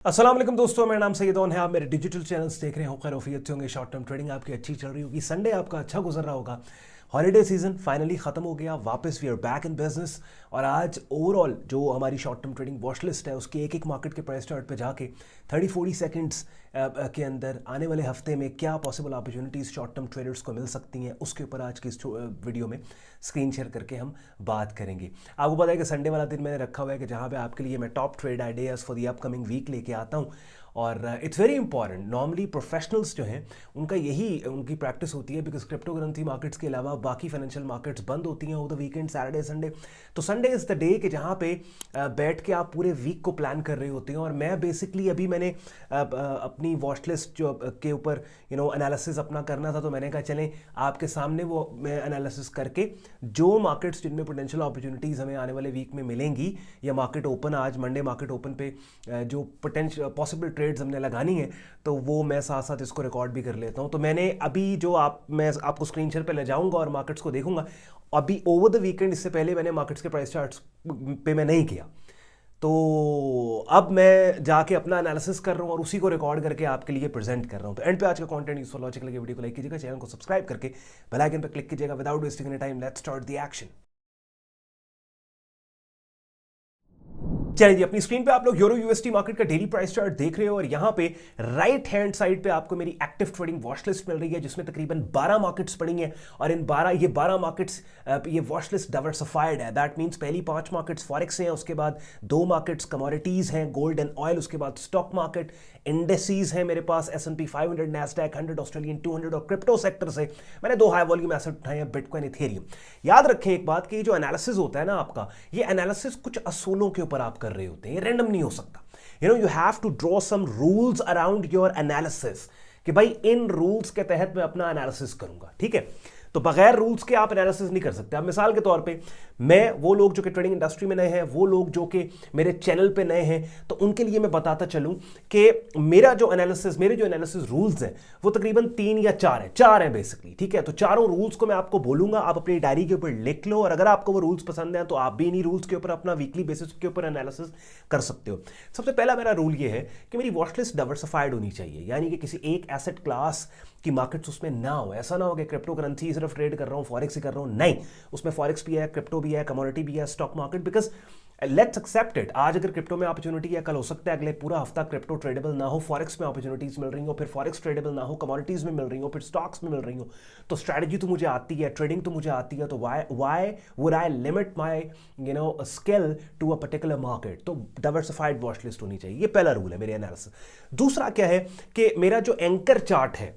अस्सलाम वालेकुम दोस्तों, मेरा नाम सैयद है। आप मेरे डिजिटल चैनल्स देख रहे हो, खैर ऑफियत से होंगे। शॉर्ट टर्म ट्रेडिंग आपकी अच्छी चल रही होगी, संडे आपका अच्छा गुजर रहा होगा। हॉलीडे सीजन फाइनली ख़त्म हो गया, वापस we are back in business. और आज ओवरऑल जो हमारी short term trading watch list है उसके एक एक मार्केट के प्राइस चार्ट पे जाके 30-40 सेकंड्स के अंदर आने वाले हफ्ते में क्या possible opportunities short term traders को मिल सकती हैं, उसके ऊपर आज की इस वीडियो में स्क्रीन शेयर करके हम बात करेंगे। आपको पता है कि संडे वाला दिन मैंने रखा हुआ है कि जहाँ पे आपके लिए मैं top trade ideas for the upcoming week लेके आता हूँ। और it's very important, normally professionals जो हैं उनका यही उनकी प्रैक्टिस होती है, बिकॉज क्रिप्टो करेंसी मार्केट्स के अलावा बाकी फाइनेंशियल मार्केट्स बंद होती हैं over the weekend, Saturday Sunday. तो संडे इज़ द डे कि जहाँ पे बैठ के आप पूरे वीक को प्लान कर रहे होते हैं। और मैं बेसिकली अभी मैंने अपनी वॉच लिस्ट जो के ऊपर एनालिसिस अपना करना था, तो मैंने कहा चलें आपके सामने वो मैं एनालिसिस करके जो मार्केट्स जिनमें पोटेंशियल अपॉर्चुनिटीज़ हमें आने वाले वीक में मिलेंगी, या मार्केट ओपन आज मंडे मार्केट ओपन पे जो पोटेंशियल पॉसिबल ट्रेड्स हमने लगानी है, तो वो मैं साथ साथ इसको रिकॉर्ड भी कर लेता हूँ। तो मैंने अभी जो मैं आपको स्क्रीन शेयर पे ले जाऊँगा और मार्केट्स को देखूंगा। अभी ओवर द वीकेंड इससे पहले मैंने मार्केट्स के प्राइस चार्ट्स पे मैं नहीं किया, तो अब मैं जाके अपना एनालिसिस कर रहा हूँ और उसी को रिकॉर्ड करके आपके लिए प्रेजेंट कर रहा हूँ। तो एंड पे आज का कंटेंट यूजफुल लॉजिक लगे, वीडियो को लाइक कीजिएगा, चैनल को सब्सक्राइब करके बेल आइकन पर क्लिक कीजिएगा। Without wasting any time, let's start the action. चलिए जी, अपनी स्क्रीन पे आप लोग यूरो यूएसडी मार्केट का डेली प्राइस चार्ट देख रहे हो, और यहाँ पे राइट हैंड साइड पे आपको मेरी एक्टिव ट्रेडिंग वॉच लिस्ट मिल रही है, जिसमें तकरीबन 12 मार्केट्स पड़ी हैं। और इन 12 मार्केट्स, ये वॉच लिस्ट डाइवर्सिफाइड है। दैट मीन्स पहली 5 मार्केट्स फॉरेक्स हैं, उसके बाद 2 मार्केट्स कमोडिटीज हैं, गोल्ड एंड ऑयल, उसके बाद स्टॉक मार्केट, इंडेसीज है मेरे पास S&P 500, नैस्डैक 100, ऑस्ट्रेलियन 200, और क्रिप्टो सेक्टर से मैंने 2 हाई वॉल्यूम एसेट उठाए हैं, बिटकॉइन, इथेरियम। याद रखें एक बात कि जो एनालिसिस होता है ना आपका, ये एनालिसिस कुछ असूलों के ऊपर आप कर रहे होते हैं, ये रैंडम नहीं हो सकता। You have to draw some rules around your analysis कि भाई इन रूल्स के तहत मैं अपना एनालिसिस करूंगा, ठीक है। तो बगैर रूल्स के आप एनालिसिस नहीं कर सकते। अब मिसाल के तौर पे मैं वो लोग जो कि ट्रेडिंग इंडस्ट्री में नए हैं, वो लोग जो कि मेरे चैनल पे नए हैं, तो उनके लिए मैं बताता चलूं कि मेरे जो एनालिसिस रूल्स हैं वो तकरीबन 3 या 4 हैं बेसिकली, ठीक है। तो चारों रूल्स को मैं आपको बोलूंगा, आप अपनी डायरी के ऊपर लिख लो, और अगर आपको वो रूल्स पसंद है तो आप भी इन्हीं रूल्स के ऊपर अपना वीकली बेसिस के ऊपर एनालिसिस कर सकते हो। सबसे पहला मेरा रूल ये है कि मेरी वॉच लिस्ट डाइवर्सिफाइड होनी चाहिए, यानी कि किसी एक एसेट क्लास की मार्केट्स उसमें ना हो। ऐसा ना हो कि क्रिप्टो करेंसी सिर्फ ट्रेड कर रहा हूं, फॉरेक्स ही कर रहा हूं, नहीं, उसमें फॉरेक्स भी है, क्रिप्टो भी है, कमोडिटी भी है, stock market. Because let's accept it, आज अगर क्रिप्टो में अपॉर्चुनिटी है, कल हो सकता है अगले पूरा हफ्ता क्रिप्टो ट्रेडेबल ना हो, फॉरेक्स में अपॉर्चुनिटीज मिल रही हो, फिर फॉरेक्स ट्रेडेबल ना हो, कमोडिटीज में मिल रही हो, फिर स्टॉक्स में मिल रही हो। तो स्ट्रैटेजी तो मुझे आती है, ट्रेडिंग तो मुझे आती है, तो why would I limit my skill to a particular market. तो डाइवर्सिफाइड वॉच लिस्ट होनी चाहिए, ये पहला रूल है मेरे एनालिसिस। दूसरा क्या है कि मेरा जो एंकर चार्ट है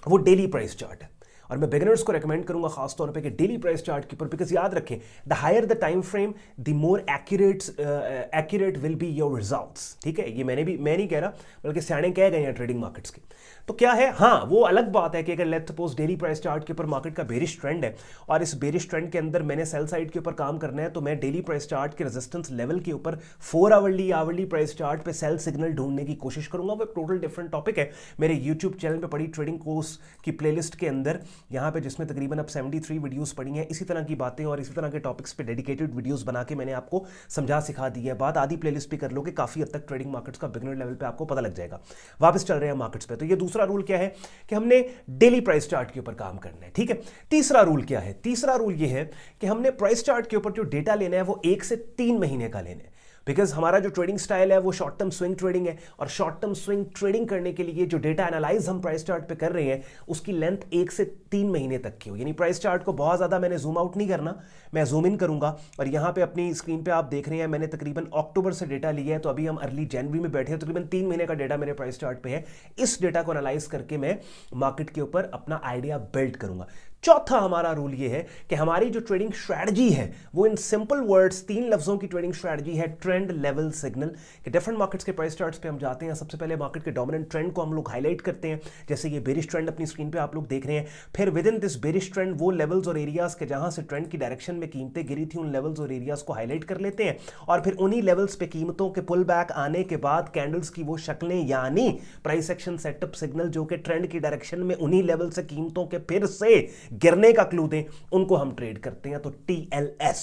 वो डेली प्राइस चार्ट है, और मैं बिगिनर्स को रेकमेंड करूंगा खास तौर पे कि डेली प्राइस चार्ट के ऊपर, बिकॉज याद रखें the higher the time frame the more accurate will be your results, ठीक है। ये मैं नहीं कह रहा, बल्कि सियाने कह गए हैं ट्रेडिंग मार्केट्स के। तो क्या है, हाँ वो अलग बात है कि अगर let's suppose daily price chart के ऊपर मार्केट का बेरिश ट्रेंड है, और इस बेरिश ट्रेंड के अंदर मैंने सेल साइड के ऊपर काम करना है, तो मैं डेली प्राइस चार्ट के रेजिस्टेंस लेवल के ऊपर 4 आवरली प्राइस चार्ट पे सेल सिग्नल ढूंढने की कोशिश करूंगा। वो एक टोटल डिफरेंट टॉपिक है मेरे यूट्यूब चैनल पे पड़ी ट्रेडिंग कोर्स की प्लेलिस्ट के अंदर, यहाँ पे जिसमें तकरीबन अब 73 वीडियोस पड़ी हैं इसी तरह की बातें और इसी तरह के टॉपिक्स पे डेडिकेटेड वीडियोस बना के मैंने आपको समझा सिखा दी है। बात आधी प्लेलिस्ट भी कर लोगे, काफी हद तक ट्रेडिंग मार्केट्स का बिगिनर लेवल पे आपको पता लग जाएगा। वापस चल रहे हैं मार्केट्स पे, तो ये दूसरा रूल क्या है कि हमने डेली प्राइस चार्ट के ऊपर काम करना है, ठीक है। तीसरा रूल क्या है, तीसरा रूल ये है कि हमने प्राइस चार्ट के ऊपर जो डेटा लेना है वो 1 से 3 महीने का लेना है, बिकॉज हमारा जो ट्रेडिंग स्टाइल है वो शॉर्ट टर्म स्विंग ट्रेडिंग है, और शॉर्ट टर्म स्विंग ट्रेडिंग करने के लिए जो डेटा एनालाइज हम प्राइस चार्ट पे कर रहे हैं उसकी लेंथ 1 से 3 महीने तक की हो। यानी प्राइस चार्ट को बहुत ज्यादा मैंने जूम आउट नहीं करना, मैं जूम इन करूंगा। और यहाँ पे अपनी स्क्रीन पे आप देख रहे हैं मैंने तकरीबन अक्टूबर से डेटा लिया है, तो अभी हम अर्ली जनवरी में बैठे हैं, तकरीबन 3 महीने का डेटा मेरे प्राइस चार्ट पे है। इस डेटा को एनालाइज करके मैं मार्केट के ऊपर अपना आइडिया बिल्ड करूंगा। चौथा हमारा रूल ये है कि हमारी जो ट्रेडिंग स्ट्रैटेजी है वो इन सिंपल वर्ड्स 3 लफ्जों की ट्रेडिंग स्ट्रैटेजी है, ट्रेंड लेवल सिग्नल। कि डिफरेंट मार्केट्स के प्राइस चार्ट्स पे हम जाते हैं, सबसे पहले मार्केट के डोमिनेंट ट्रेंड को हम लोग हाईलाइट करते हैं, जैसे ये बेरिश ट्रेंड अपनी स्क्रीन पे आप लोग देख रहे हैं। फिर with in this bearish trend वो लेवल्स और एरियाज के जहां से ट्रेंड की डायरेक्शन में कीमतें गिरी थी, उन लेवल्स और एरियाज को हाईलाइट कर लेते हैं, और फिर उन्हीं लेवल्स पे कीमतों के पुल बैक आने के बाद कैंडल्स की वो शक्लें, यानी प्राइस एक्शन सेटअप सिग्नल जो कि ट्रेंड की डायरेक्शन में उन्हीं लेवल से कीमतों के फिर से गिरने का क्लू दें, उनको हम ट्रेड करते हैं। तो TLS,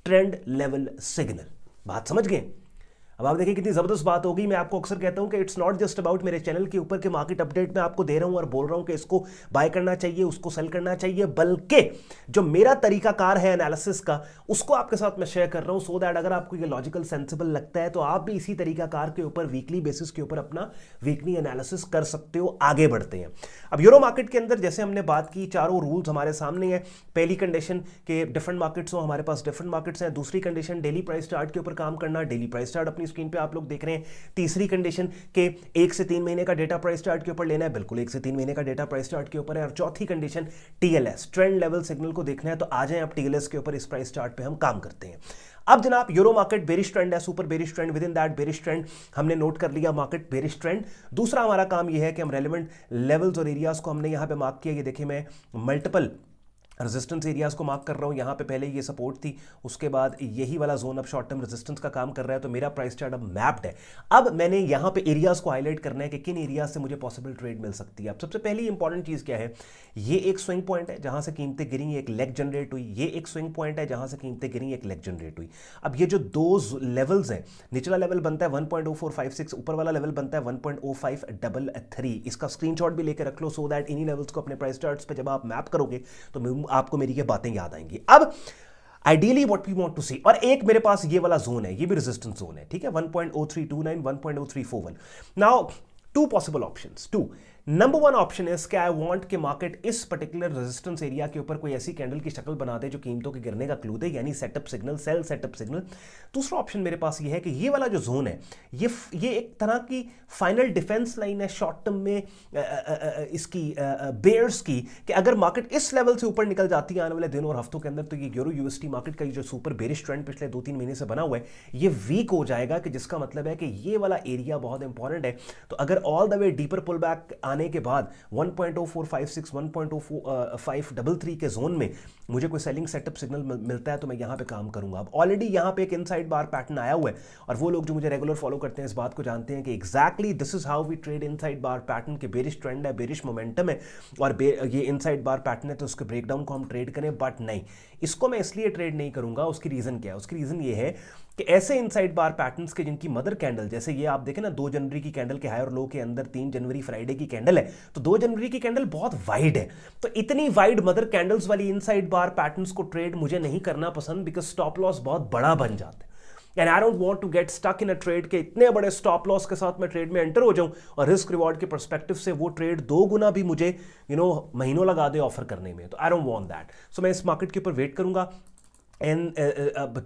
ट्रेंड लेवल सिग्नल, बात समझ गए। अब आप देखिए कितनी जबरदस्त बात होगी। मैं आपको अक्सर कहता हूं कि इट्स नॉट जस्ट अबाउट मेरे चैनल के ऊपर के मार्केट अपडेट में आपको दे रहा हूं और बोल रहा हूं कि इसको बाय करना चाहिए, उसको सेल करना चाहिए, बल्कि जो मेरा तरीकाकार है एनालिसिस का उसको आपके साथ मैं शेयर कर रहा हूं, सो दैट अगर आपको ये लॉजिकल सेंसिबल लगता है तो आप भी इसी तरीकाकार के ऊपर वीकली बेसिस के ऊपर अपना वीकली एनालिसिस कर सकते हो। आगे बढ़ते हैं। अब यूरो मार्केट के अंदर जैसे हमने बात की, चारों रूल्स हमारे सामने हैं। पहली कंडीशन के डिफरेंट मार्केट्स हो, हमारे पास डिफरेंट मार्केट्स हैं। दूसरी कंडीशन डेली प्राइस चार्ट के ऊपर काम करना, डेली प्राइस चार्ट अपनी स्क्रीन पे आप लोग देख रहे हैं। तीसरी कंडीशन के 1 से 3 महीने का डेटा प्राइस चार्ट के ऊपर लेना है, बिल्कुल 1 से 3 महीने का डेटा प्राइस चार्ट के ऊपर है। और चौथी condition TLS, trend level signal को देखना है। तो आ जाए आप टीएलएस के ऊपर, इस प्राइस चार्ट पे हम काम करते हैं। अब जनाब यूरो मार्केट बेरिश ट्रेंड है, super bearish trend, with in that bearish trend हमने नोट कर लिया, मार्केट बेरिश ट्रेंड। दूसरा हमारा काम यह है कि हम रेलेवेंट लेवल्स और एरियाज को हमने यहां पे मार्क किया। ये देखिए मैं मल्टीपल रेजिस्टेंस एरियाज को मार्क कर रहा हूं। यहां पे पहले ये सपोर्ट थी, उसके बाद यही वाला जोन अब शॉर्ट टर्म रेजिस्टेंस का काम कर रहा है। तो मेरा प्राइस चार्ट अब मैप्ड है। अब मैंने यहां पे एरियाज को हाईलाइट करना है कि किन एरियाज से मुझे पॉसिबल ट्रेड मिल सकती है। अब सबसे पहली इंपॉर्टेंट चीज क्या है, ये एक स्विंग पॉइंट है जहां से कीमतें गिरी, एक लेग जनरेट हुई। ये एक स्विंग पॉइंट है जहां से कीमतें गिरी, एक लेग जनरेट हुई। अब ये जो दो लेवल्स हैं, निचला लेवल बनता है 1.0456, ऊपर वाला लेवल बनता है 1.0533। इसका स्क्रीनशॉट भी लेकर रख लो, सो दैट इन्हीं लेवल्स को अपने प्राइस चार्ट्स पे जब आप मैप करोगे तो आपको मेरी ये बातें याद आएंगी। अब ideally what we want to see, और एक मेरे पास ये वाला जोन है, ये भी रेजिस्टेंस जोन है, ठीक है, 1.0329, 1.0341। Now two possible options, two. Number one option है कि आई वांट कि मार्केट इस पर्टिकुलर रेजिस्टेंस एरिया के ऊपर कोई ऐसी कैंडल की शक्ल बना दे जो कीमतों के गिरने का क्लू दे, यानी setup signal, sell setup signal. दूसरा ऑप्शन मेरे पास ये है कि ये वाला जो जोन है, ये एक तरह की फाइनल डिफेंस लाइन है शॉर्ट टर्म में इसकी बेयर्स की, कि अगर मार्केट इस लेवल से ऊपर निकल जाती है आने वाले दिनों और हफ्तों के अंदर, तो ये यूरो यूएसडी मार्केट का जो सुपर बेरिश ट्रेंड पिछले 2-3 महीने से बना हुआ है, ये वीक हो जाएगा, कि जिसका मतलब है कि ये वाला एरिया बहुत इंपॉर्टेंट है। तो अगर all the way deeper pull back आने के बाद 1.0456, 1.0533 के जोन में मुझे कोई सेलिंग सेटअप सिग्नल मिलता है तो मैं यहां पे काम करूंगा। अब ऑलरेडी यहां पे एक इनसाइड बार पैटर्न आया हुआ है, और वो लोग जो मुझे रेगुलर फॉलो करते हैं इस बात को जानते हैं कि exactly this is how we trade inside bar pattern, के बेरिश ट्रेंड है, बेरिश मोमेंटम है, और ये इनसाइड बार पैटर्न है, तो उसके ब्रेकडाउन को हम ट्रेड करें। बट नहीं, इसको मैं इसलिए ट्रेड नहीं करूंगा। उसकी रीजन क्या है? उसकी रीजन ये है कि ऐसे इनसाइड बार पैटर्न्स के जिनकी मदर कैंडल, जैसे ये आप देखें ना, 2 जनवरी की कैंडल के हाई और लो के अंदर 3 जनवरी फ्राइडे की कैंडल है, तो 2 जनवरी की कैंडल बहुत वाइड है। तो इतनी वाइड मदर कैंडल्स वाली इनसाइड बार पैटर्न्स को ट्रेड मुझे नहीं करना पसंद, बिकॉज स्टॉप लॉस बहुत बड़ा बन जाता है। And I don't want to get stuck in a trade के इतने बड़े स्टॉप लॉस के साथ मैं ट्रेड में एंटर हो जाऊं और रिस्क रिवॉर्ड के पर्सपेक्टिव से वो ट्रेड 2 गुना भी मुझे महीनों लगा दे ऑफर करने में। तो आई डोंट वांट दैट। सो मैं इस मार्केट के ऊपर वेट करूंगा। एंड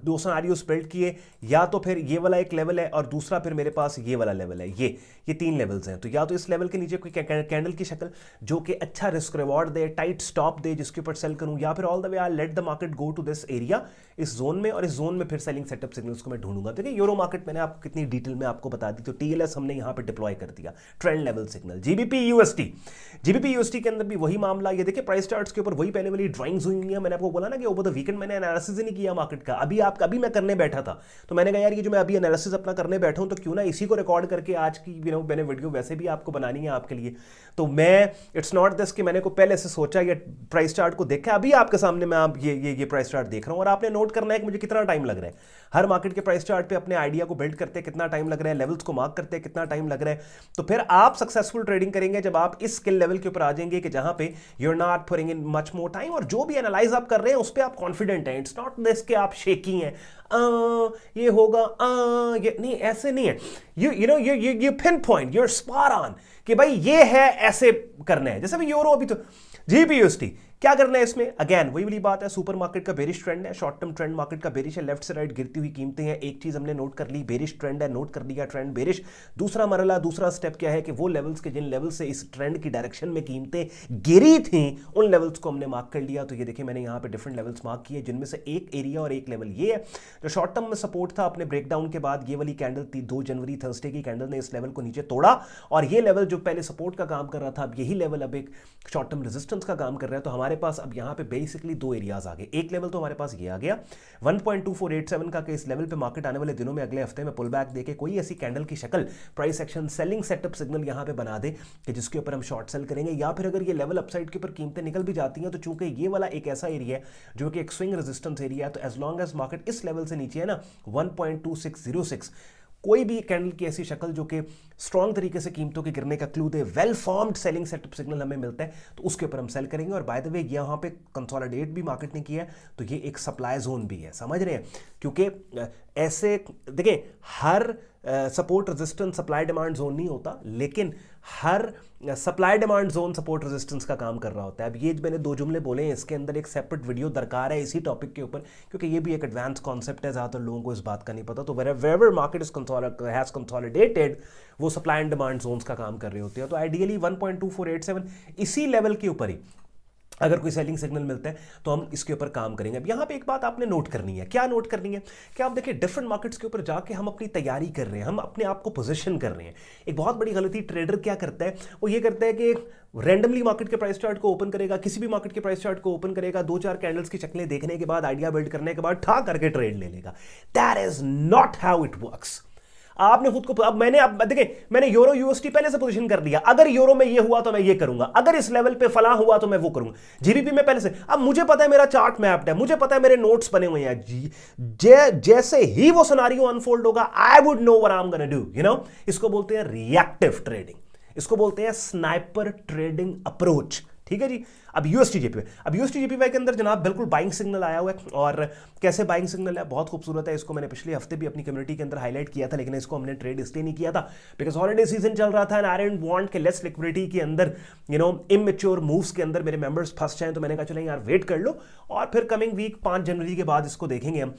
2 सिनेरियोस बिल्ड किए, या तो फिर ये वाला एक लेवल है और दूसरा फिर मेरे पास ये वाला लेवल है। ये 3 लेवल्स हैं। तो या तो इस लेवल के नीचे कोई कैंडल की शक्ल जो कि अच्छा रिस्क रिवॉर्ड दे, टाइट स्टॉप दे, जिसके ऊपर सेल करूं, या फिर all the way I let the market go to this area, इस जोन में, और इस जोन में फिर सेलिंग सेटअप सिग्नल्स को मैं ढूंढूंगा। देखिए यूरो मार्केट मैंने आपको कितनी डिटेल में आपको बता दी। तो टीएलएस हमने यहां पे डिप्लॉय कर दिया, trend level signal. GBP USD के अंदर भी वही मामला। ये देखिए प्राइस चार्ट्स के ऊपर वही पहले वाली ड्राइंग्स हुई है। मैंने आपको बोला ना कि ओवर द वीकेंड मैंने एनालिसिस ही नहीं किया मार्केट का। अभी मैं करने बैठा था, तो मैंने कहा यार ये जो मैं अभी एनालिसिस अपना करने बैठा हूं, तो क्यों ना इसी को रिकॉर्ड करके आज की मैंने वीडियो वैसे भी आपको बनानी है आपके लिए। तो मैं इट्स नॉट दिस कि मैंने को पहले से सोचा, ये प्राइस चार्ट को देखा, अभी आपके सामने मैं आप ये प्राइस चार्ट देख रहा हूं, और आपने नोट करना है कि मुझे कितना टाइम लग रहा है हर मार्केट के प्राइस चार्ट पे अपने आइडिया को बिल्ड करते, कितना टाइम लग रहा है, लेवल्स को मार्क करते कितना टाइम लग रहा है। तो फिर आप सक्सेसफुल ट्रेडिंग करेंगे जब आप इस स्किल लेवल के ऊपर आ जाएंगे कि जहां पे you are not putting in much more time, और जो भी एनालाइज आप कर रहे हैं उस पर आप कॉन्फिडेंट हैं। इट्स नॉट दिस कि आप शेकी हैं, ये होगा, ये नहीं, ऐसे नहीं है। You pinpoint, your spot on कि भाई ये है, ऐसे करना है। जैसे भी यूरो अभी तो जीबीयूएसडी क्या करना है इसमें, अगेन वही वाली बात है, सुपर मार्केट का बेरिश ट्रेंड है, शॉर्ट टर्म ट्रेंड मार्केट का बेरिश है, लेफ्ट से राइट गिरती हुई कीमतें हैं। एक चीज हमने नोट कर ली, बेरिश ट्रेंड है, नोट कर लिया, ट्रेंड बेरिश। दूसरा मरला, दूसरा स्टेप क्या है कि वो लेवल्स के जिन लेवल से इस ट्रेंड की डायरेक्शन में कीमतें गिरी थी, उन लेवल्स को हमने मार्क कर लिया। तो ये देखिए मैंने यहाँ पे डिफरेंट लेवल्स मार्क किए, जिनमें से एक एरिया और एक लेवल ये है जो शॉर्ट टर्म में सपोर्ट था। अपने ब्रेकडाउन के बाद ये वाली कैंडल थी 2 जनवरी थर्सडे की कैंडल ने इस लेवल को नीचे तोड़ा, और ये लेवल जो पहले सपोर्ट का काम कर रहा था, अब यही लेवल अब एक शॉर्ट टर्म रेजिस्टेंस का काम कर रहा है। तो हमारे पास अब यहाँ पे बेसिकली 2 एरियाज आ गए। एक लेवल तो हमारे पास ये आ गया 1.2487 का, कि इस लेवल पे मार्केट आने वाले दिनों में अगले हफ्ते में पुल बैक देके कोई ऐसी कैंडल की शक्ल, price action, selling setup signal यहां पे बना दे कि जिसके ऊपर हम शॉर्ट सेल करेंगे। या फिर अगर ये लेवल अपसाइड के ऊपर कीमतें निकल भी जाती हैं, तो चूंकि ये वाला एक ऐसा एरिया है जो कि एक स्विंग रेजिस्टेंस एरिया है, तो एज लॉन्ग एज मार्केट इस लेवल से नीचे है ना 1.2606, कोई भी कैंडल की ऐसी शक्ल जो कि स्ट्रॉन्ग तरीके से कीमतों के गिरने का क्लू दे, well formed selling setup signal हमें मिलता है तो उसके ऊपर हम सेल करेंगे। और बाय द वे यहाँ पे कंसोलिडेट भी मार्केट ने किया है, तो ये एक सप्लाई जोन भी है, समझ रहे हैं? क्योंकि ऐसे देखिए, हर support resistance supply demand zone नहीं होता, लेकिन हर supply demand zone support resistance का काम कर रहा होता है। अब ये मैंने 2 जुमले बोले हैं, इसके अंदर एक सेपरेट वीडियो दरकार है इसी टॉपिक के ऊपर, क्योंकि ये भी एक एडवांस कॉन्सेप्ट है, ज़्यादातर लोगों को इस बात का नहीं पता। तो wherever market is has consolidated, वो सप्लाई एंड डिमांड जोन्स का काम कर रहे होते हैं। तो आइडियली 1.2487 इसी लेवल के ऊपर ही अगर कोई सेलिंग सिग्नल मिलता है तो हम इसके ऊपर काम करेंगे। अब यहाँ पे एक बात आपने नोट करनी है। क्या नोट करनी है? कि आप देखिए, डिफरेंट मार्केट्स के ऊपर जाके हम अपनी तैयारी कर रहे हैं, हम अपने आप को पोजीशन कर रहे हैं। एक बहुत बड़ी गलती ट्रेडर क्या करता है, वो ये करता है कि रैंडमली मार्केट के प्राइस चार्ट को ओपन करेगा, किसी भी मार्केट के प्राइस चार्ट को ओपन करेगा, 2-4 कैंडल्स की शक्लें देखने के बाद, आइडिया बिल्ड करने के बाद ठा करके ट्रेड ले लेगा। That is not how it works. आपने खुद को, अब मैंने यूरो यूएसटी पहले से पोजीशन कर दिया, अगर यूरो में ये हुआ तो मैं ये करूंगा, अगर इस लेवल पे फला हुआ तो मैं वो करूंगा। जीबीपी में पहले से, अब मुझे पता है मेरा चार्ट मैप्ड है, मुझे पता है मेरे नोट्स बने हुए हैं, जैसे ही वो सिनेरियो अनफोल्ड होगा, I would know what I am gonna do, you know. इसको बोलते हैं रिएक्टिव ट्रेडिंग, इसको बोलते हैं स्नाइपर ट्रेडिंग अप्रोच, ठीक है जी। अब यूएसटी जेपीवाई के अंदर जनाब बिल्कुल बाइंग सिग्नल आया हुआ है, और कैसे बाइंग सिग्नल है, बहुत खूबसूरत है। इसको मैंने पिछले हफ्ते भी अपनी कम्युनिटी के अंदर हाईलाइट किया था, लेकिन इसको हमने ट्रेड इसलिए नहीं किया था बिकॉज हॉलिडे सीजन चल रहा था एंड आई डिडंट वांट के लेस लिक्विडिटी के अंदर, यू नो, इमेच्योर मूव्स के अंदर मेरे मेंबर्स फंस जाएं। तो मैंने कहा चलें यार, वेट कर लो और फिर कमिंग वीक 5 जनवरी के बाद इसको देखेंगे हम।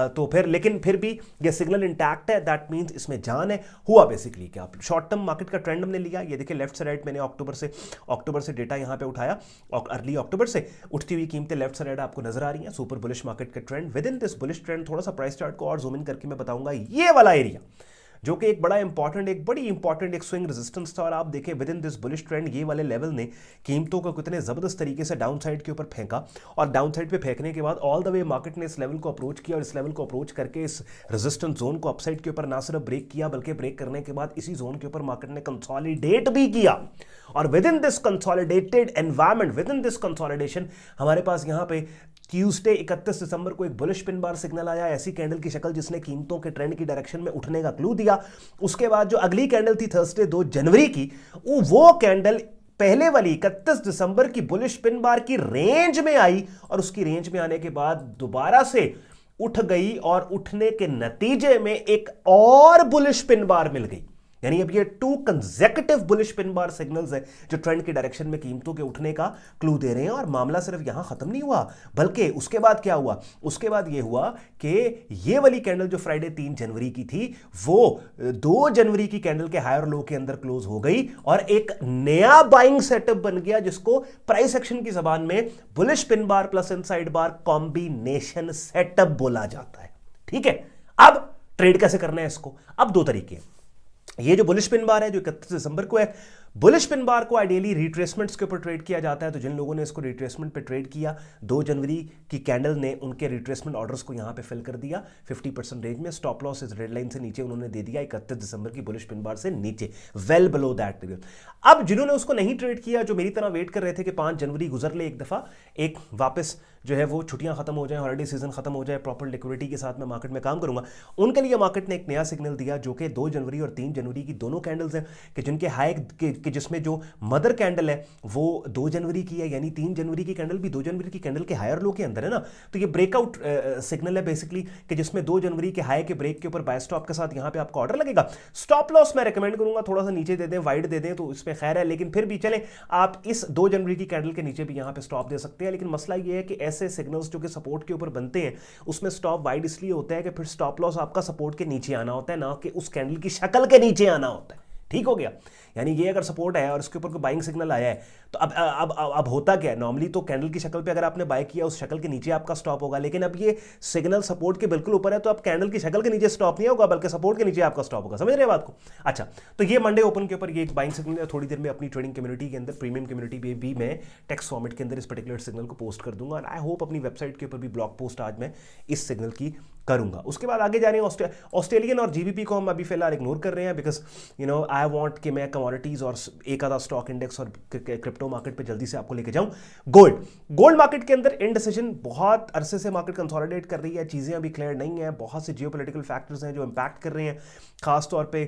तो फिर, लेकिन फिर भी ये सिग्नल इंटैक्ट है, दैट मीन्स इसमें जान है। हुआ बेसिकली क्या, शॉर्ट टर्म मार्केट का ट्रेंड हमने लिया, ये देखिए लेफ्ट से राइट, मैंने अक्टूबर से डेटा यहाँ पे उठाया, और अर्ली अक्टूबर से उठती हुई कीमतें लेफ्ट से राइट आपको नजर आ रही हैं। सुपर बुलिश मार्केट का trend, with in this bullish trend थोड़ा सा प्राइस चार्ट को और जूम इन करके मैं बताऊंगा ये वाला एरिया जो कि एक बड़ी इंपॉर्टेंट एक स्विंग रेजिस्टेंस था। और आप देखें with in this bullish trend ये वाले लेवल ने कीमतों को कितने जबरदस्त तरीके से डाउन साइड के ऊपर फेंका, और डाउन साइड पे फेंकने के बाद ऑल द वे मार्केट ने इस लेवल को अप्रोच किया, और इस लेवल को अप्रोच करके इस रेजिस्टेंस जोन को अपसाइड के ऊपर ना सिर्फ ब्रेक किया, बल्कि ब्रेक करने के बाद इसी जोन के ऊपर मार्केट ने कंसोलिडेट भी किया। और with in this consolidated environment, with in this consolidation, हमारे पास यहाँ पे ट्यूसडे 31 दिसंबर को एक बुलिश पिन बार सिग्नल आया, ऐसी कैंडल की शक्ल जिसने कीमतों के ट्रेंड की डायरेक्शन में उठने का क्लू दिया। उसके बाद जो अगली कैंडल थी थर्सडे 2 जनवरी की, वो कैंडल पहले वाली 31 दिसंबर की बुलिश पिन बार की रेंज में आई, और उसकी रेंज में आने के बाद दोबारा से उठ गई, और उठने के नतीजे में एक और बुलिश पिन बार मिल गई। यानी अब ये 2 कंसेक्यूटिव बुलिश पिन बार सिग्नल्स हैं जो ट्रेंड की डायरेक्शन में कीमतों के उठने का क्लू दे रहे हैं। और मामला सिर्फ यहां खत्म नहीं हुआ, बल्कि उसके बाद क्या हुआ, उसके बाद ये हुआ कि ये वाली कैंडल जो फ्राइडे 3 जनवरी की थी, वो 2 जनवरी की कैंडल के हायर लो के अंदर क्लोज हो गई, और एक नया बाइंग सेटअप बन गया जिसको प्राइस एक्शन की जबान में bullish pin bar plus inside bar combination setup बोला जाता है। ठीक है, अब ट्रेड कैसे करना है इसको? अब 2 तरीके हैं। ये जो बुलिश पिन बार है जो 31 दिसंबर को है, बुलिश पिन बार को आइडियली रिट्रेसमेंट्स के ऊपर ट्रेड किया जाता है। तो जिन लोगों ने इसको रिट्रेसमेंट पे ट्रेड किया, 2 जनवरी की कैंडल ने उनके रिट्रेसमेंट ऑर्डर्स को यहां पे फिल कर दिया 50% रेंज में। स्टॉप लॉस इस रेड लाइन से नीचे उन्होंने दे दिया 31 दिसंबर की बुलिश पिन बार से नीचे, वेल बिलो दैट पीरियड। अब जिन्होंने उसको नहीं ट्रेड किया, जो मेरी तरह वेट कर रहे थे कि 5 जनवरी गुजर ले एक दफा, एक वापस जो है वो छुट्टियां खत्म हो जाए, हॉलिडे सीजन खत्म हो जाए, प्रॉपर लिक्विडिटी के साथ मैं मार्केट में काम करूंगा, उनके लिए मार्केट ने एक नया सिग्नल दिया जो कि 2 जनवरी और 3 जनवरी की दोनों कैंडल्स हैं, कि जिनके हाई कि जिसमें जो मदर कैंडल है वो 2 जनवरी की है, यानी 3 जनवरी की कैंडल भी 2 जनवरी की कैंडल के हायर लो के अंदर है ना। तो ये ब्रेकआउट सिग्नल है बेसिकली, कि जिसमें 2 जनवरी के हाई के ब्रेक के ऊपर बाय स्टॉप के साथ यहां पे आपको ऑर्डर लगेगा। स्टॉप लॉस मैं रेकमेंड करूंगा थोड़ा सा नीचे दे दें, वाइड दे दें, तो इसमें खैर है, लेकिन फिर भी चले आप इस 2 जनवरी की कैंडल के नीचे भी यहां पे स्टॉप दे सकते हैं। लेकिन मसला ये है कि ऐसे सिग्नल्स जो कि सपोर्ट के ऊपर बनते हैं, उसमें स्टॉप वाइड इसलिए होता है कि फिर स्टॉप लॉस आपका सपोर्ट के नीचे आना होता है, ना कि उस कैंडल की शक्ल के नीचे आना होता है। ठीक हो गया? यानी ये अगर सपोर्ट है और इसके ऊपर कोई बाइंग सिग्नल आया है, तो अब होता क्या है, नॉर्मली तो कैंडल की शक्ल पे अगर आपने बाय किया, उस शक्ल के नीचे आपका स्टॉप होगा, लेकिन अब ये सिग्नल सपोर्ट के बिल्कुल ऊपर है, तो अब कैंडल की शक्ल के नीचे स्टॉप नहीं होगा, बल्कि सपोर्ट के नीचे आपका स्टॉप होगा। समझ रहे हैं बात को? अच्छा, तो ये मंडे ओपन के ऊपर ये एक बाइंग सिग्नल है। थोड़ी देर में अपनी ट्रेडिंग कम्युनिटी के अंदर, प्रीमियम कम्युनिटी में भी मैं टेक्स्ट फॉर्मेट के अंदर इस पर्टिकुलर सिग्नल को पोस्ट कर दूंगा, और आई होप अपनी वेबसाइट के ऊपर भी ब्लॉग पोस्ट आज मैं इस सिग्नल की करूंगा। उसके बाद आगे जा रहे हैं ऑस्ट्रेलियन और जीबीपी को हम अभी फिलहाल इग्नोर कर रहे हैं, because you know I want कि मैं कमोडिटीज और एक आधा स्टॉक इंडेक्स और क्रिप्टो मार्केट पे जल्दी से आपको लेके जाऊं। गोल्ड मार्केट के अंदर इंडिसिजन, बहुत अरसे से मार्केट कंसोलिडेट कर रही है, चीजें अभी क्लियर नहीं है, बहुत से जियोपॉलिटिकल फैक्टर्स हैं जो इंपैक्ट कर रहे हैं। खास तौर पे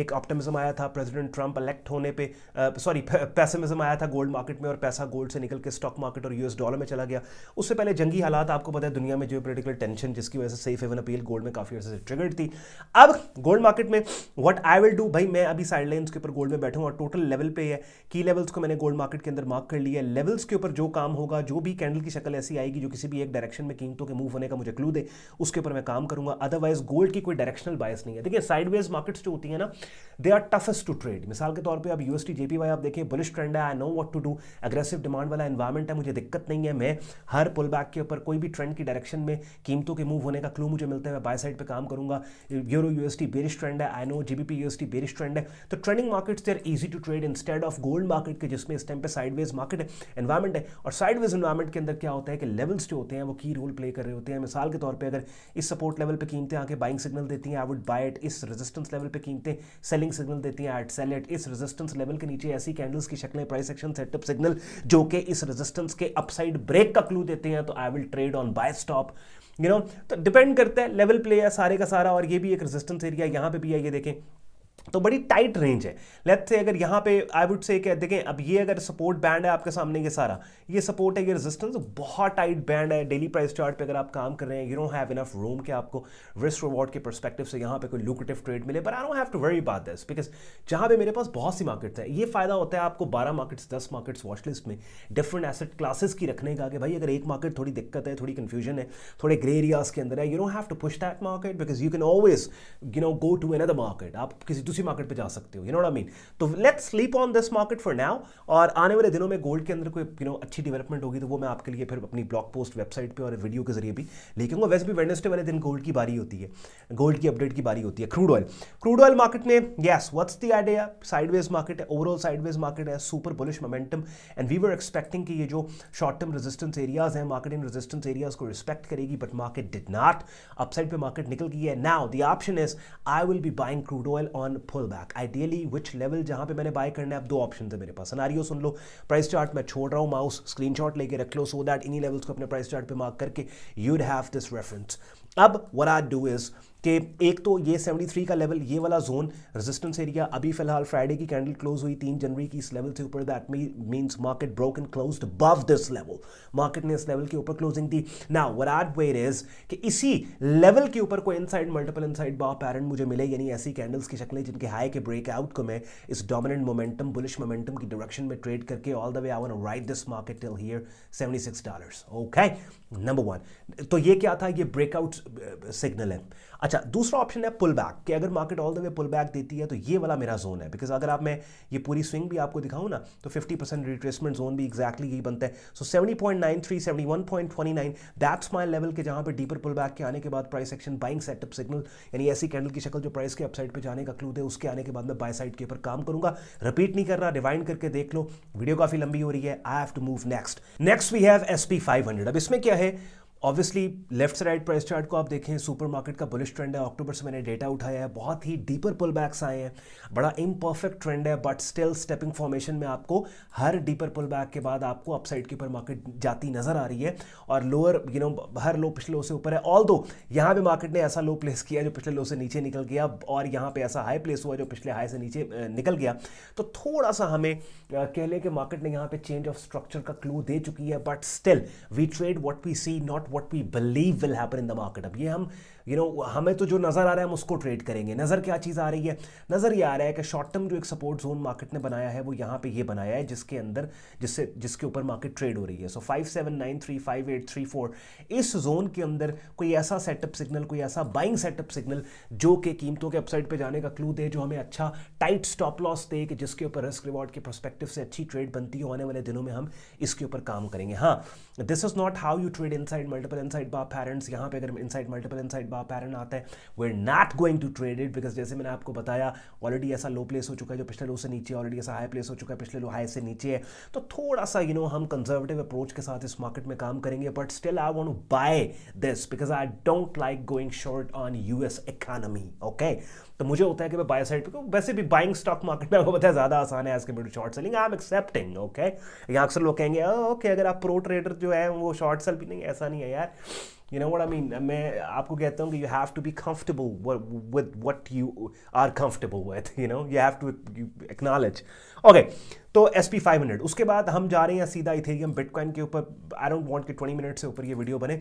एक ऑप्टिमिज्म आया था प्रेसिडेंट ट्रंप इलेक्ट होने पे, पैसिमिज्म आया था गोल्ड मार्केट में और पैसा गोल्ड से निकल के स्टॉक मार्केट और यूएस डॉलर में चला गया। उससे पहले जंगी हालात, आपको पता है दुनिया में जियोपॉलिटिकल टेंशन, जिसकी वजह से सेफ हेवन अपील गोल्ड में काफी अर्से से ट्रिगर्ड थी। अब गोल्ड मार्केट में व्हाट आई विल डू, भाई मैं अभी साइडलाइंस के ऊपर गोल्ड में बैठूं और टोटल लेवल पे है, की लेवल्स को मैंने गोल्ड मार्केट के अंदर मार्क कर लिया है। लेवल्स के ऊपर जो काम होगा, जो भी कैंडल की शक्ल ऐसी आएगी जो किसी भी एक डायरेक्शन में कीमतों के मूव होने का मुझे क्लू दे, उसके ऊपर मैं काम करूंगा। अदरवाइज गोल्ड की कोई डायरेक्शनल बायस नहीं है। देखिए साइडवेज मार्केट्स जो होती है ना, they are toughest to trade. मिसाल के तौर पे अब यूएसटी जेपीवाई आप देखें, बुलिश ट्रेंड है, I know what to do, aggressive demand वाला एनवायरमेंट है, मुझे दिक्कत नहीं है। मैं हर पुल बैक के ऊपर कोई भी ट्रेंड की डायरेक्शन में कीमतों के मूव होने का क्लू मुझे मिलता है, मैं बाय साइड पे काम करूंगा। यूरो यूएसटी बेरिश ट्रेंड है, I know GBP USD bearish trend है। तो trending markets they are easy to trade instead of gold market के, जिसमें इस टाइम पे साइडवेज मार्केट है, एनवायरमेंट है। और साइडवेज एनवायरमेंट के अंदर क्या होता है कि लेवल्स जो होते हैं वो की रोल प्ले कर रहे होते हैं। मिसाल के तौर पे अगर इस सपोर्ट लेवल पे कीमतें आके बाइंग सिग्नल देती हैं, आई वुड बाय इट। इस रेजिस्टेंस लेवल पे कीमतें सेलिंग सिग्नल देती हैं, आई वुड सेल इट। इस रेजिस्टेंस लेवल के नीचे ऐसी कैंडल्स की शक्लें, प्राइस एक्शन सेटअप सिग्नल जो कि इस रेजिस्टेंस के अपसाइड ब्रेक का क्लू देते हैं, तो I will trade on buy stop. तो डिपेंड करता है, लेवल प्ले है सारे का सारा। और ये भी एक रेजिस्टेंस एरिया यहाँ पे भी है, ये देखें, तो बड़ी टाइट रेंज है। लेट्स से अगर यहाँ पे आई वुड से क्या देखें, अब ये अगर सपोर्ट बैंड है आपके सामने, ये सारा ये सपोर्ट है, ये रेजिस्टेंस, बहुत टाइट बैंड है। डेली प्राइस चार्ट पे अगर आप काम कर रहे हैं, you don't have enough room कि आपको रिस्क रिवॉर्ड के पर्सपेक्टिव से यहाँ पे कोई लुक्रेटिव ट्रेड मिले। But I don't have to worry about this because जहाँ पे मेरे पास बहुत सी मार्केट्स है, ये फायदा होता है आपको 12 मार्केट्स 10 मार्केट्स वॉच लिस्ट में डिफरेंट एसेट क्लासेस की रखने का, कि भाई अगर एक मार्केट थोड़ी दिक्कत है, थोड़ी कंफ्यूजन है, थोड़े ग्रे एरियाज के अंदर है, you don't have to push that market because you can always go to another market. आप किसी दूसरी मार्केट पे जा सकते हो, you know what I mean? तो let's sleep on this market for now. और आने वाले दिनों में गोल्ड के अंदर कोई अच्छी डेवलपमेंट होगी तो वो मैं आपके लिए फिर अपनी ब्लॉग पोस्ट वेबसाइट पे और वीडियो के जरिए भी लेके आऊंगा। वैसे भी वेडनेसडे वाले दिन गोल्ड की बारी होती है, गोल्ड की अपडेट की बारी होती है। क्रूड ऑयल मार्केट में, yes what's the idea, sideways market है, ओवरऑल साइडवेज मार्केट है, super bullish momentum, and we were expecting कि ये जो शॉर्ट टर्म रेजिस्टेंस एरियाज हैं, मार्केट इन रेजिस्टेंस एरियाज को रिस्पेक्ट करेगी, but market did not. Upside पे मार्केट निकल गई है। Now the option is I will be buying crude oil on pull back. Ideally which level जहां पे मैंने बाय करना है, अब दो ऑप्शन है मेरे पास। सिनेरियो सुन लो, प्राइस चार्ट मैं छोड़ रहा हूं, माउस स्क्रीनशॉट लेके रख लो, सो दैट इन्हीं लेवल्स को अपने प्राइस चार्ट पे मार्क करके you would have this reference. अब व्हाट आई डू इज कि एक तो ये 73 का लेवल, ये वाला जोन रेजिस्टेंस एरिया, अभी फिलहाल फ्राइडे की कैंडल क्लोज हुई 3 जनवरी की इस लेवल से ऊपर, that means market broke and closed above this level. Market ने इस लेवल के ऊपर क्लोजिंग दी। Now what I wait is कि इसी लेवल के ऊपर कोई inside multiple inside bar pattern मुझे मिले, यानी ऐसी कैंडल्स की शक्लें जिनके हाई के ब्रेकआउट को मैं इस डोमिनेंट मोमेंटम, बुलिश मोमेंटम की डायरेक्शन में ट्रेड करके all the way I want to ride this market till here $76। Okay, number 1 तो ये क्या था, ये ब्रेकआउट सिग्नल है। अच्छा, दूसरा ऑप्शन है पुल बैक, कि अगर market all the way pull back देती है तो ये वाला मेरा जोन है। बिकॉज अगर आप मैं ये पूरी स्विंग भी आपको दिखाऊं ना, तो 50% रिट्रेसमेंट जोन भी एग्जैक्टली यही बनता है। सो 70.93, 71.29, दैट्स माय लेवल के जहां पे डीपर पुल बैक के आने के बाद price action buying setup signal, यानी ऐसी कैंडल की शक्ल जो प्राइस के अपसाइड पे जाने का क्लू दे, उसके आने के बाद मैं बाय साइड के ऊपर काम करूंगा। रिपीट नहीं कर रहा, रिवाइंड करके देख लो, वीडियो काफी लंबी हो रही है। I have to move next we have SP 500। अब इसमें क्या है, ऑब्वियसली लेफ्ट से राइट प्राइस चार्ट को आप देखें, सुपर मार्केट का बुलिश ट्रेंड है। अक्टूबर से मैंने डेटा उठाया है, बहुत ही डीपर पुल बैक्स आए हैं, बड़ा इम्परफेक्ट ट्रेंड है, बट स्टिल स्टेपिंग फॉर्मेशन में आपको हर डीपर पुल बैक के बाद आपको अपसाइड के ऊपर मार्केट जाती नजर आ रही है। और लोअर हर लो पिछले लो से ऊपर है। ऑल्दो यहाँ पे मार्केट ने ऐसा लो प्लेस किया जो पिछले लो से नीचे निकल गया, और यहाँ पे ऐसा हाई प्लेस हुआ जो पिछले हाई से नीचे निकल गया। तो थोड़ा सा हमें कह लें कि मार्केट ने यहाँ पे चेंज ऑफ स्ट्रक्चर का क्लू दे चुकी है, but still we trade what we see, not what we believe will happen in the market। अब ये हम हमें तो जो नज़र आ रहा है हम उसको ट्रेड करेंगे। नज़र क्या चीज़ आ रही है, नज़र ये आ रहा है कि शॉर्ट टर्म जो एक सपोर्ट जोन मार्केट ने बनाया है वो यहाँ पे ये बनाया है, जिसके अंदर जिसके ऊपर मार्केट ट्रेड हो रही है। सो 5793, 5834 इस जोन के अंदर कोई ऐसा सेटअप सिग्नल, कोई ऐसा बाइंग सेटअप सिग्नल जो कि कीमतों के अपसाइड पे जाने का क्लू दे, जो हमें अच्छा टाइट स्टॉप लॉस दे, कि जिसके ऊपर रिस्क रिवॉर्ड के पर्सपेक्टिव से अच्छी ट्रेड बनती हो। आने वाले दिनों में हम इसके ऊपर काम करेंगे। हाँ, this is not how you trade inside multiple inside bar patterns. यहाँ पे अगर inside multiple inside bar pattern आता है, we are not going to trade it, because जैसे मैंने आपको बताया ऑलरेडी ऐसा लो प्लेस हो चुका है जो पिछले लो से नीचे, ऑलरेडी ऐसा हाई प्लेस हो चुका है पिछले लो हाई से नीचे है, तो थोड़ा सा हम कंजर्वेटिव अप्रोच के साथ इस मार्केट में काम करेंगे, but still I want to buy this because I don't like going short on US economy, okay. तो मुझे होता है कि मैं बाय साइड पे, वैसे भी बाइंग स्टॉक मार्केट में आपको पता है ज्यादा आसान है as compare to short selling, I am accepting, okay. यहाँ अक्सर लोग कहेंगे ओके अगर आप प्रो ट्रेडर जो है वो शॉर्ट सेल भी नहीं, ऐसा नहीं है यार, you know what I mean, मैं आपको कहता हूँ कि you have to be comfortable with what you are comfortable with, you have to acknowledge, okay। तो SP500 उसके बाद हम जा रहे हैं सीधा इथेरियम बिटकॉइन के ऊपर, आई डोंट वांट कि 20 मिनट से ऊपर ये वीडियो बने।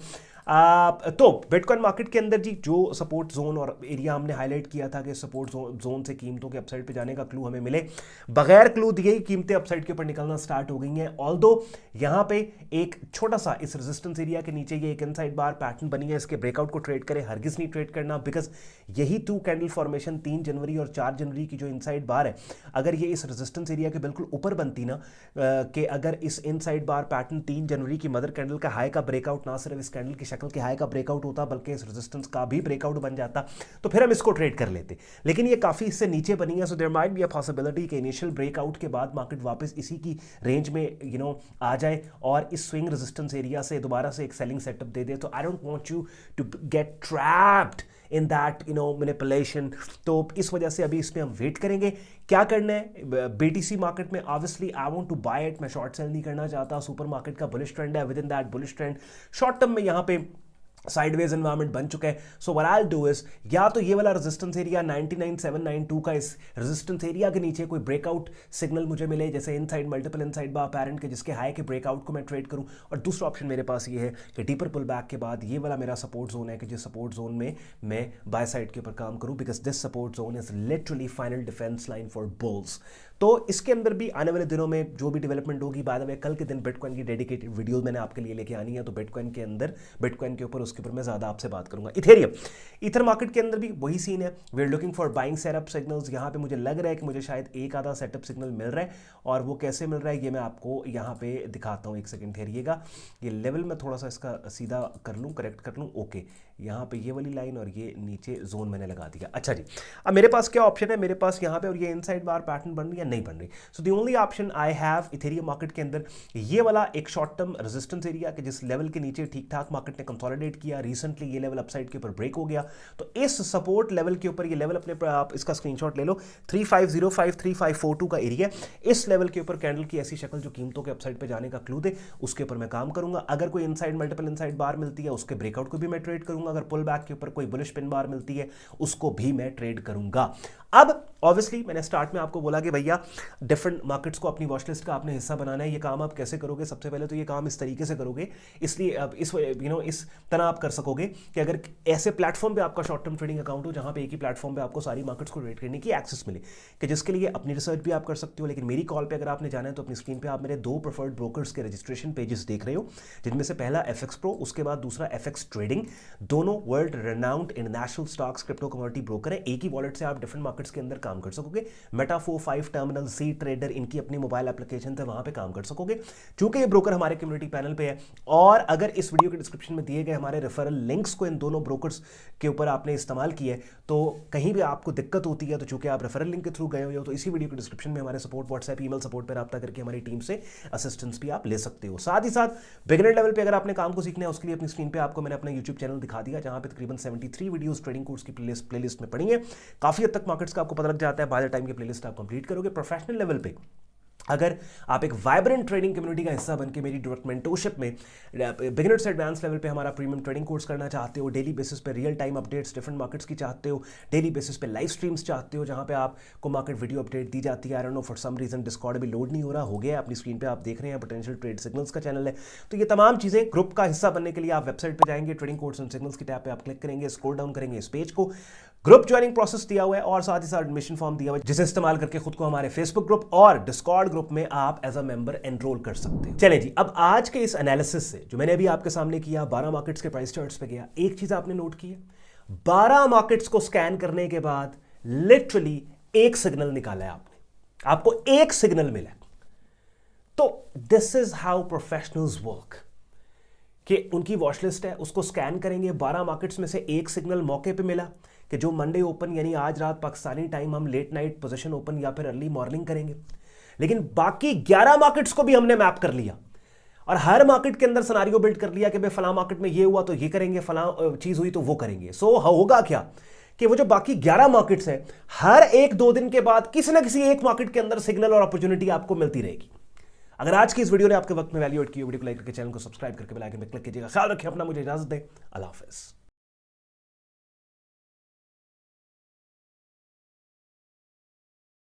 तो बिटकॉइन मार्केट के अंदर जी जो सपोर्ट जोन और एरिया हमने हाईलाइट किया था कि सपोर्ट जोन से कीमतों के अपसाइड पे जाने का क्लू हमें मिले, बगैर क्लू दिए ही कीमतें अपसाइड के ऊपर निकलना स्टार्ट हो गई हैं। ऑल्दो यहाँ पे एक छोटा सा इस रेजिस्टेंस एरिया के नीचे ये एक इनसाइड बार पैटर्न बनी है, इसके ब्रेकआउट को ट्रेड करें, हरगिज नहीं ट्रेड करना, बिकॉज यही 2 कैंडल फॉर्मेशन 3 जनवरी और 4 जनवरी की जो इनसाइड बार है, अगर ये इस रेजिस्टेंस एरिया के बिल्कुल ऊपर बनती ना, कि अगर इस इनसाइड बार पैटर्न 3 जनवरी की मदर कैंडल का हाई का ब्रेकआउट ना सिर्फ इस कैंडल की शक्ल के हाई का ब्रेकआउट होता बल्कि इस रेजिस्टेंस का भी ब्रेकआउट बन जाता, तो फिर हम इसको ट्रेड कर लेते। लेकिन ये काफी इससे नीचे बनी है, so there might be a possibility कि इनिशियल ब्रेकआउट के बाद मार्केट वापस इसी की रेंज में आ जाए और इस स्विंग रेजिस्टेंस एरिया से दोबारा से एक सेलिंग सेटअप दे दे। तो I don't want you to get trapped in that manipulation. तो इस वजह से अभी इसमें हम वेट करेंगे। क्या करना है बीटीसी मार्केट में, obviously I want to buy it, मैं शॉर्ट सेल नहीं करना चाहता। सुपर मार्केट का बुलिश ट्रेंड है, within that bullish trend short term में यहाँ पे साइडवेज एनवायरमेंट बन चुका है। So what I will do is, या तो ये वाला रेजिस्टेंस एरिया 99792 का इस रेजिस्टेंस एरिया के नीचे कोई ब्रेकआउट सिग्नल मुझे मिले, जैसे इनसाइड मल्टीपल इनसाइड बार पैरेंट के जिसके हाई के ब्रेकआउट को मैं ट्रेड करूं, और दूसरा ऑप्शन मेरे पास ये है कि डीपर पुल बैक के बाद ये वाला मेरा सपोर्ट जोन है कि जिस सपोर्ट जोन में मैं बाय साइड के ऊपर काम करूं, because this support zone is literally final defence line for bulls. तो इसके अंदर भी आने वाले दिनों में जो भी डेवलपमेंट होगी, बाय द वे कल के दिन बिटकॉइन की डेडिकेटेड वीडियो मैंने आपके लिए लेके आनी है, तो बिटकॉइन के अंदर बिटकॉइन के ऊपर उसके ऊपर मैं ज्यादा आपसे बात करूंगा। इथेरियम ईथर मार्केट के अंदर भी वही सीन है, we are looking for buying setup signals. यहाँ पे मुझे लग रहा है कि मुझे शायद एक आधा सेटअप सिग्नल मिल रहा है, और वो कैसे मिल रहा है ये मैं आपको यहाँ पे दिखाता हूँ। एक सेकंड ठहरिएगा, ये लेवल में थोड़ा सा इसका सीधा कर लूँ, करेक्ट कर लूँ, ओके। यहाँ पे ये वाली लाइन और ये नीचे जोन मैंने लगा दिया। अच्छा जी, अब मेरे पास क्या ऑप्शन है, मेरे पास यहाँ पे और ये इनसाइड बार पैटर्न बन रही है नहीं बन रही, so the only option I have Ethereum market के अंदर ये वाला एक शॉर्ट टर्म रेजिस्टेंस एरिया के जिस लेवल के नीचे ठीक ठाक मार्केट ने कंसोलिडेट किया, रिसेंटली ये लेवल अपसाइड के ऊपर ब्रेक हो गया, तो इस सपोर्ट लेवल के ऊपर ये लेवल अपने आप इसका स्क्रीनशॉट ले लो, 3505 3542 का एरिया, इस लेवल के ऊपर कैंडल की ऐसी शक्ल जो कीमतों के अपसाइड पे जाने का क्लू दे, उसके ऊपर मैं काम करूंगा। अगर कोई इनसाइड मल्टीपल इनसाइड बार मिलती है उसके ब्रेकआउट को भी मैं ट्रेड करूंगा, अगर पुल बैक के ऊपर कोई बुलिश पिन बार मिलती है उसको भी मैं ट्रेड करूंगा। अब ऑब्वियसली मैंने स्टार्ट में आपको बोला कि भैया डिफरेंट मार्केट्स को अपनी वॉच लिस्ट का आपने हिस्सा बनाना है। ये काम आप कैसे करोगे, सबसे पहले तो ये काम इस तरीके से करोगे, इसलिए अब इस तरह आप कर सकोगे कि अगर ऐसे प्लेटफॉर्म पे आपका शॉर्ट टर्म ट्रेडिंग अकाउंट हो जहां पे एक ही प्लेटफॉर्म पे आपको सारी मार्केट्स को ट्रेड करने की एक्सेस मिले, कि जिसके लिए अपनी रिसर्च भी आप कर सकते हो। लेकिन मेरी कॉल पे अगर आपने जाना है तो अपनी स्क्रीन पे आप मेरे 2 प्रेफर्ड ब्रोकर्स के रजिस्ट्रेशन पेजेस देख रहे हो, जिनमें से पहला FX Pro, उसके बाद दूसरा FX ट्रेडिंग, दोनों world renowned international stocks crypto commodity broker है। एक ही वॉलेट से आप डिफरेंट मार्केट्स के अंदर काम कर सकोगे। मेटा 4-5 टर्मिनल, सी ट्रेडर, इनकी अपनी मोबाइल एप्लीकेशन है, वहां पे काम कर सकोगे। चूंकि ये ब्रोकर हमारे कम्युनिटी पैनल पे है, और अगर इस वीडियो के डिस्क्रिप्शन में दिए गए हमारे रेफरल लिंक्स को इन दोनों ब्रोकर्स के ऊपर आपने इस्तेमाल किया है, तो कहीं भी आपको दिक्कत होती है तो चूंकि आप रेफरल लिंक के थ्रू गए हो, तो इसी वीडियो के डिस्क्रिप्शन में हमारे सपोर्ट व्हाट्सएप ईमेल सपोर्ट पर रब्ता करके हमारी टीम से असिस्टेंस भी आप ले सकते हो। साथ ही साथ बिगिनर लेवल पे अगर आपने काम को सीखना है, उसके लिए अपनी स्क्रीन पे आपको मैंने अपना यूट्यूब चैनल दिखा दिया, जहां पे तकरीबन 73 वीडियोस ट्रेडिंग कोर्स की प्लेलिस्ट में पड़ी है। काफी हद तक मार्केट्स का आपको पता लग जाता है, बाय द टाइम की प्लेलिस्ट आप कंप्लीट करोगे। प्रोफेशनल लेवल पे अगर आप एक वाइब्रेंट ट्रेडिंग कम्युनिटी का हिस्सा बनके मेरी डायरेक्ट मेंटरशिप में बिगिनर से एडवांस लेवल पे हमारा प्रीमियम ट्रेडिंग कोर्स करना चाहते हो, डेली बेसिस पे real time updates different markets की चाहते हो, डेली बेसिस पे लाइव स्ट्रीम्स चाहते हो जहां पे आपको मार्केट वीडियो अपडेट दी जाती है, I don't know for some reason Discord अभी लोड नहीं हो रहा, हो गया अपनी स्क्रीन पे आप देख रहे हैं, पोटेंशियल ट्रेड सिग्नल्स का चैनल है। तो ये तमाम चीजें ग्रुप का हिस्सा बनने के लिए आप वेबसाइट पर जाएंगे, ट्रेडिंग कोर्स एंड सिग्नल्स की टैब पे आप क्लिक करेंगे, स्क्रॉल डाउन करेंगे इस पेज को, ग्रुप ज्वाइनिंग प्रोसेस दिया हुआ है और साथ ही साथ एडमिशन फॉर्म दिया हुआ है, जिसे इस्तेमाल करके खुद को हमारे फेसबुक ग्रुप और डिस्कॉर्ड ग्रुप में आप एज अ मेंबर एनरोल कर सकते हो। चलें जी, अब आज के इस एनालिसिस से जो मैंने अभी आपके सामने किया, 12 मार्केट्स के प्राइस चार्ट्स पे गया, एक चीज आपने नोट की है, 12 मार्केट्स को स्कैन करने के बाद लिटरली एक सिग्नल निकाला है आपने, आपको एक सिग्नल मिला। तो this is how professionals work. कि उनकी वॉच लिस्ट है, उसको स्कैन करेंगे। 12 मार्केट्स में से एक सिग्नल मौके पे मिला कि जो मंडे ओपन यानी आज रात पाकिस्तानी टाइम हम लेट नाइट पोजीशन ओपन या फिर अर्ली मॉर्निंग करेंगे। लेकिन बाकी 11 मार्केट्स को भी हमने मैप कर लिया और हर मार्केट के अंदर सिनेरियो बिल्ड कर लिया कि भाई फला मार्केट में ये हुआ तो ये करेंगे, फला चीज हुई तो वो करेंगे। सो होगा क्या कि वो जो बाकी 11 मार्केट्स हैं, हर एक 2 दिन के बाद किसी ना किसी एक मार्केट के अंदर सिग्नल और अपॉर्चुनिटी आपको मिलती रहेगी। अगर आज की इस वीडियो ने आपके वक्त में वैल्यू ऐड की, वीडियो को लाइक करके चैनल को सब्सक्राइब करके बेल आइकन पर क्लिक कीजिएगा। ख्याल रखिए अपना, मुझे इजाजत दें। अल्लाह हाफिज़।